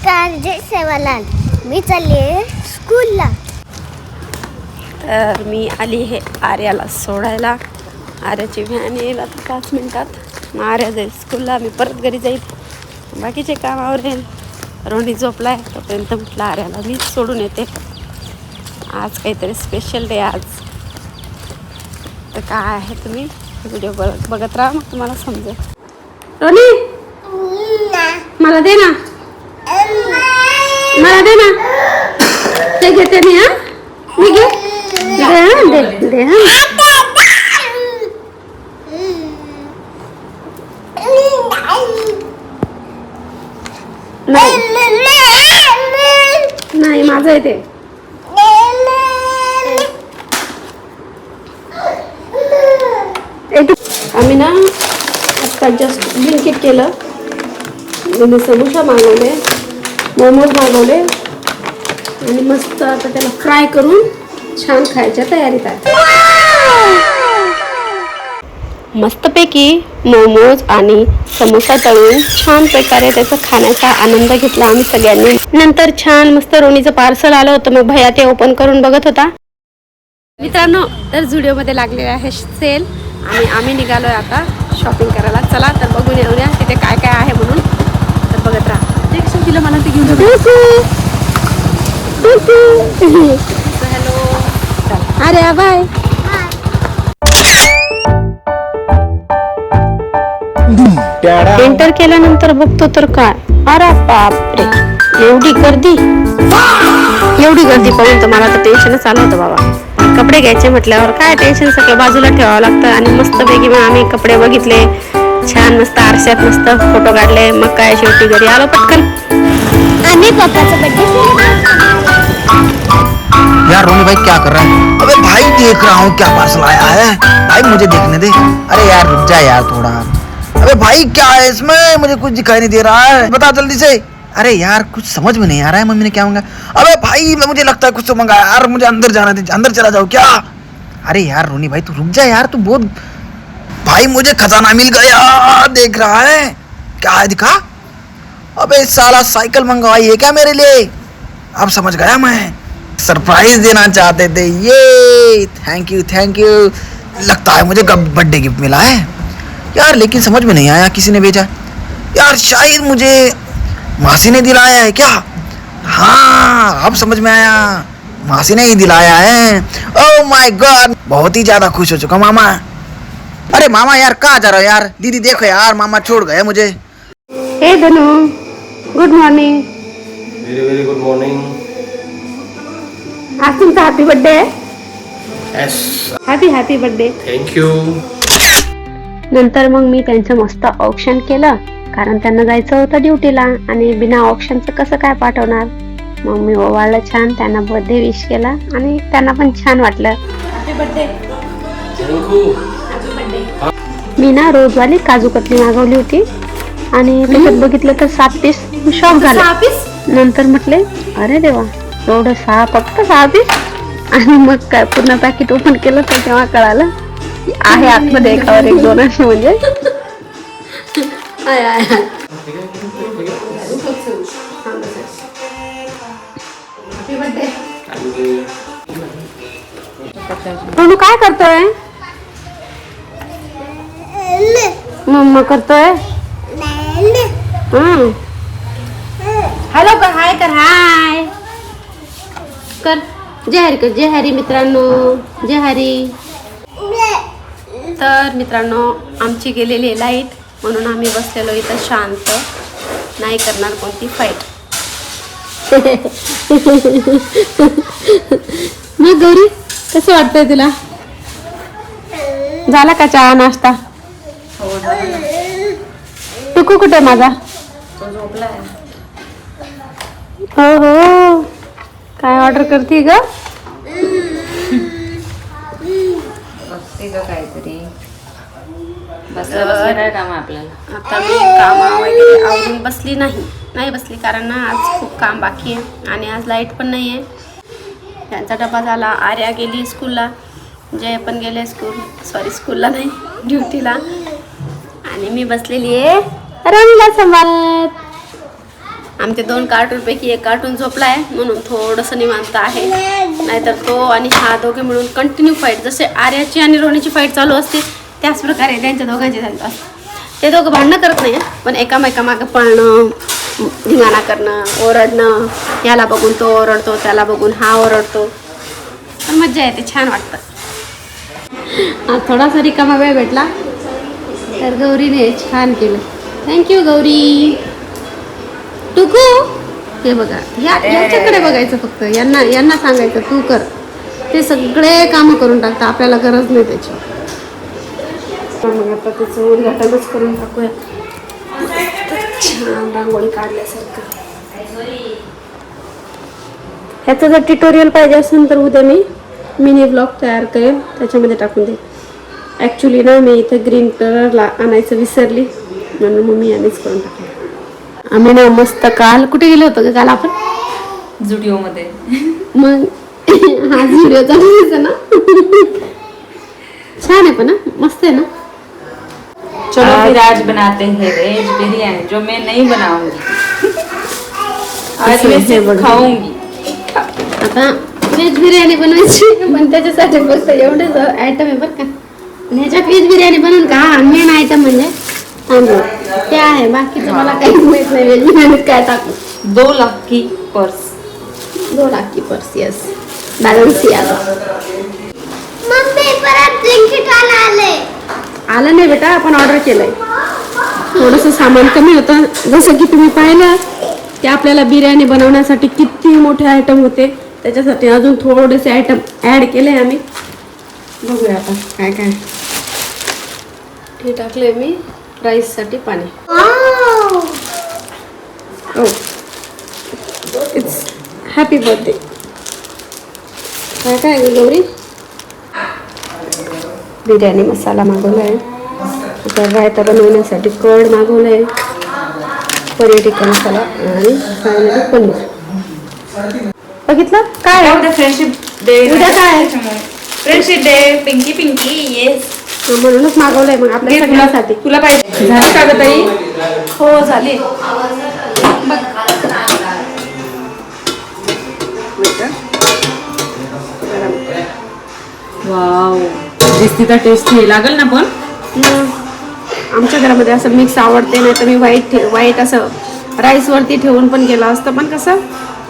नमस्कार, जय सेवालाल. मी चालले स्कूलला. तर मी आली आहे आर्याला सोडायला. आर्याची व्हॅन येईल आता 5 मिनिटात. मग आर्या जाईल स्कूलला, मी परत घरी जाईल, बाकीचे काम आवरेल. रोणी झोपलाय तोपर्यंत म्हटलं आर्याला मीच सोडून येते. आज काहीतरी स्पेशल डे आज. तर काय आहे तुम्ही व्हिडिओ बघत राहा, मग तुम्हाला समजेल. रोणी मला दे ना, मला दे ना, ते घेते मी. हा मी घे, दे दे. नाही माझं आहे ते. आम्ही ना आत्ता जस्ट ब्लिंकिट केलं. मी समोसा मागवले, मोमोज मागवले आणि मस्त आता त्याला फ्राय करून छान खायच्या तयारीत आहे. मस्तपैकी मोमोज आणि समोसा तळून छान प्रकारे त्याचा खाण्याचा आनंद घेतला आम्ही सगळ्यांनी. नंतर छान मस्त रोणीचं पार्सल आलं होतं, मग भैया ते ओपन करून बघत होता. मित्रांनो, तर झुडिओमध्ये लागलेला आहे सेल आणि आम्ही निघालोय आता शॉपिंग करायला. चला तर बघून येऊया तिथे काय काय आहे म्हणून. तर बघत राहा. तिला मला ते घेऊन हॅलो. अरे बाय. एंटर केल्यानंतर बघतो तर काय, अरे बापरे, एवढी गर्दी पाहून तर मला तर टेन्शनच आलं होतं बाबा. कपडे घ्यायचे म्हटल्यावर काय टेन्शन सगळं बाजूला ठेवावं लागतं. आणि मस्तपैकी मग आम्ही कपडे बघितले, छान मस्त आरशात मस्त फोटो काढले. मग काय शेवटी घरी आलो पटकन. आम्ही पप्पाचा बर्थडे. यार रोनी भाई क्या कर रहा है? अबे भाई देख रहा हूँ क्या पार्सल आया है भाई, मुझे देखने दे. अरे यार रुक जा यार थोड़ा. अबे भाई क्या है इसमें, मुझे कुछ दिखाई नहीं दे रहा है, बता जल्दी से. अरे यार कुछ समझ में नहीं आ रहा है, मम्मी ने क्या मंगाया. अबे भाई मुझे लगता है कुछ तो मंगाया यार, मुझे अंदर जाना दे, अंदर चला जाओ क्या. अरे यार रोनी भाई तू रुक जा यार, तू बहुत. भाई मुझे खजाना मिल गया, देख रहा है क्या है दिखा. अबे साला साइकिल मंगवाई है क्या मेरे लिए, अब समझ गया मैं. सरप्राइज देना चाहते थे ये, थैंक यू. लगता है मुझे बर्थडे गिफ्ट मिला है यार, लेकिन समझ में नहीं आया किसी ने भेजा यार. शायद मुझे मासी ने दिलाया है क्या. हाँ अब समझ में आया, मासी ने ही दिलाया है. ओह माय गॉड, बहुत ही ज्यादा खुश हो चुका मामा. अरे मामा यार कहाँ जा रहे हो यार, दीदी देखो यार मामा छोड़ गए मुझे. Hey Dhanu, good morning. Very good morning. आज तुमचा हॅपी बर्थडे आहे. Yes, happy birthday. थँक्यू. नंतर मग मी त्यांचं मस्त ऑप्शन केलं, कारण त्यांना जायचं होतं ड्युटीला आणि बिना ऑप्शनचं कसं काय पाठवणार. मग मी ओवाळलं छान, त्यांना बर्थडे विश केला आणि त्यांना पण छान वाटलं. Happy birthday. मी ना रोजवाली काजू कतली मागवली होती आणि त्याच्यात बघितलं तर 7 पीस. शॉक झाला. नंतर म्हटले अरे देवा, एवढं फक्त 6 पीस. आणि मग काय पूर्ण पॅकेट ओपन केलं तर तेव्हा कळालं आहे आतमध्ये एकावर एक 2 असे म्हणजे. रणू काय करतोय, मम्मा करतोय. हॅलो कर, हाय कर, हाय कर, जय हरी कर, जय हरी मित्रांनो, जय हरी. तर मित्रांनो आमची गेलेली आहे लाईट, म्हणून आम्ही बसलेलो इथं शांत, नाही करणार कोणती फाईट. मग गौरी कसं वाटतंय तुला, झाला का चहा नाश्ता. टुकू कुठे माझा, हो काय ऑर्डर करते ग. काहीतरी बसलं काय काम आपल्याला. आता मी काम वगैरे आवरून बसली नाही बसली, कारण ना आज खूप काम बाकी आहे आणि आज लाईट पण नाही आहे. त्यांचा डबा झाला, आर्या गेली स्कूलला, जय पण गेले स्कूलला नाही ड्युटीला, आणि मी बसलेली आहे रंगला सांभाळत. आमच्या 2 कार्टूनपैकी एक कार्टून झोपला आहे म्हणून थोडंसं निवांत आहे. नाहीतर तो आणि हा दोघे मिळून कंटिन्यू फाईट, जसे आर्याची आणि रोनीची फाईट चालू असते त्याच प्रकारे त्यांच्या दोघांची चालत असते. ते दोघं भांडणं करत नाही पण एकामेकामागं पळणं, धिंगाणा करणं, ओरडणं, याला बघून तो ओरडतो, त्याला बघून हा ओरडतो. पण मज्जा येते, छान वाटतं. आज थोडासा रिकामा वेळ भेटला तर गौरीने छान केलं. थँक्यू गौरी. टुकू हे बघा, याच्याकडे बघायचं फक्त, यांना सांगायचं तू कर. ते सगळे कामं करून टाकतात, आपल्याला गरज नाही त्याची. मग आता त्याचं उद्घाटनच करून टाकूया. छान रांगोळी काढल्यासारखं. ह्याचं जर ट्युटोरियल पाहिजे असेल तर उद्या मी मिनी ब्लॉग तयार करेन, त्याच्यामध्ये टाकून दे. ॲक्च्युली ना मी इथं ग्रीन कलरला आणायचं विसरली म्हणून मग मी यानेच करून टाकले. आम्ही ना मस्त काल कुठे गेलो होतो काल आपण? झुडिओमध्ये. मग हा झुडिओचा दिवस ना. छान आहे पण ना, मस्त आहे ना. चलो फिर आज बनाते हैं वेज बिरयानी, जो मैं नहीं बनाऊंगी. आज मैं सिर्फ खाऊंगी. आता व्हेज बिर्याणी बनवायची पण त्याच्यासाठी फक्त एवढेच आयटम आहे बरं का. ह्याच्यात व्हेज बिर्याणी बनवून का मेन आयटम म्हणजे तांदूळ ते आहे, बाकीचं मला काहीच माहित नाही व्हेज बिर्याणीत काय टाकू. 2 लाख की पर्स. 2 लाख की पर्स. यस, बॅलन्स आला. मम्मी परत ब्लिंकिट वाला आले. आलं नाही बेटा, आपण ऑर्डर केलंय. थोडंसं सामान कमी होतं, जसं की तुम्ही पाहिलं की आपल्याला बिर्याणी बनवण्यासाठी किती मोठे आयटम होते, त्याच्यासाठी अजून थोडेसे आयटम ॲड केले आम्ही. बघूया आता काय काय. हे टाकले मी राईससाठी पाणी. Oh it's happy birthday. काय काय ग गौरी? बिर्याणी मसाला मागवला आहे, तर रायता बनवण्यासाठी कर्ड मागवलं आहे, पनीर टिक्का मसाला आणि फायनली पनीर. बघितलं काय उद्या फ्रेंडशिप डे. उद्या काय? Friendship day. Pinky Pinky. Yes, म्हणूनच मागवलंय मग आपल्या सगळ्यांसाठी. तुला पाहिजे झाली का ग ताई? हो झाली. वाव, दिसती तर टेस्टी लागेल ना. पण आमच्या घरामध्ये असं मिक्स आवडते, नाही तर मी वाईट असं राईसवरती ठेवून पण केलं असतं, पण कसं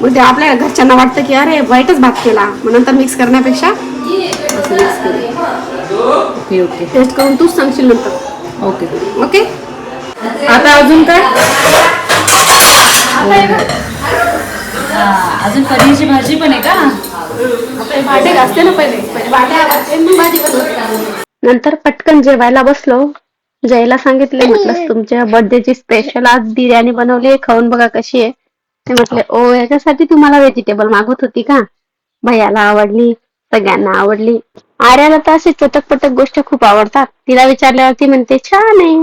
मग ते आपल्या घरच्यांना वाटतं की अरे वाईटच भात केला, मग नंतर मिक्स करण्यापेक्षा असं मिक्स करू. ओके ओके, टेस्ट करून तूच सांगशील नंतर. Okay okay. आता अजून काय? अजून पनीरची भाजी पण आहे का? आपले भांडे घासते ना पहिले भांडे आवडते मग भाजी बनवते. नंतर पटकन जेवायला बसलो. जयला सांगितले, म्हटलं तुमच्या बर्थडेची स्पेशल आज बिर्याणी बनवली, खाऊन बघा कशी आहे. ते म्हटले ओ याच्यासाठी तुम्हाला व्हेजिटेबल मागवत होती का? भैयाला आवडली, सगळ्यांना आवडली. आर्याला तर असे चटक-पटक गोष्ट खूप आवडतात. तिला विचारल्यावरती म्हणते छान आहे.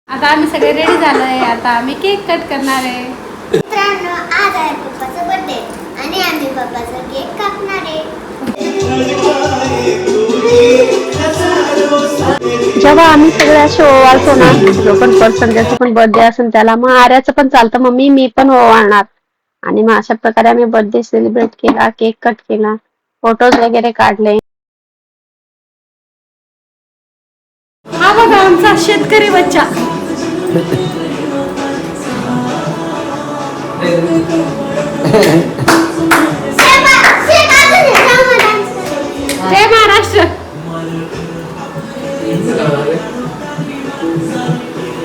आता आम्ही सगळे रेडी झालोय, आता आम्ही केक कट करणार आहे. मित्रांनो, आज आहे पप्पाचा बर्थडे आणि आम्ही पप्पाचा केक कापणार आहे. जेव्हा आम्ही सगळे असे ओवाळतो ना, जो पण पर्सन ज्याचा पण बर्थडे असेल त्याला, मग आर्याचं पण चालतं, मम्मी मी पण ओवाळणार. आणि मग अशा प्रकारे आम्ही बर्थडे सेलिब्रेट केला, केक कट केला, फोटोज वगैरे काढले. हा बघा आमचा शेतकरी बच्चा. जय महाराष्ट्र.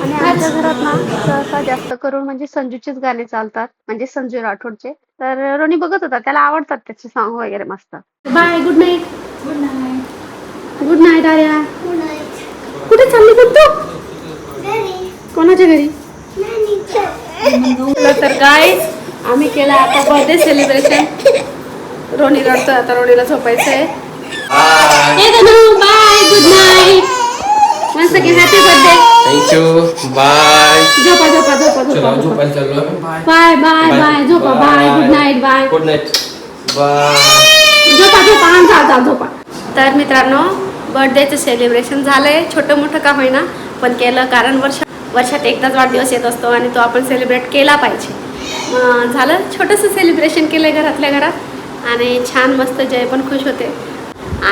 आणि आमच्या घरात ना सहसा जास्त करून म्हणजे संजूचेच गाणे चालतात, म्हणजे संजू राठोडचे. तर रोनी बघत होता, त्याला आवडतात त्याचे सॉन्ग वगैरे मस्त. Bye, good night. Good night. Good night Arya. कुठे चालली पण तू? कोणाच्या घरी? तर काय आम्ही केलं आता बर्थडे सेलिब्रेशन. रोनी रडतो, आता रोनीला झोपायचं आहे. Bye, good night. मस्त की happy birthday. Thank you. Bye. झोपा झोपा झोपा चलो झोपा झोपायला चाललो आम्ही. Bye bye bye. झोपा. Bye, good night. Bye, good night. Bye. झोपा झोपा. जा झोपा. तर मित्रांनो, बर्थडेचं सेलिब्रेशन झालंय, छोटं मोठं का होईना पण केलं, कारण वर्षात एकदाच वाढदिवस येत असतो आणि तो आपण सेलिब्रेट केला पाहिजे. झालं, छोटंसं सेलिब्रेशन केलं आहे घरातल्या घरात आणि छान मस्त जय पण खुश होते.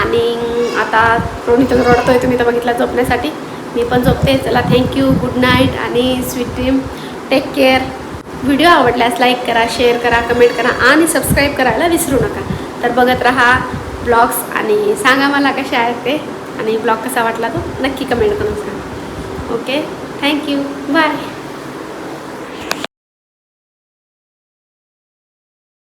आणि आता रोणी तर रडतोय, तुम्ही तर बघितला झोपण्यासाठी. मी पण झोपते. चला, थँक्यू, गुड नाईट आणि sweet dream, take care. Video आवडल्यास लाईक करा, शेअर करा, कमेंट करा आणि सबस्क्राईब करायला विसरू नका. तर बघत राहा ब्लॉग्स आणि सांगा मला कसे आहेत ते, आणि ब्लॉग कसा वाटला तो नक्की कमेंट करून सांगा. Okay, thank you, bye.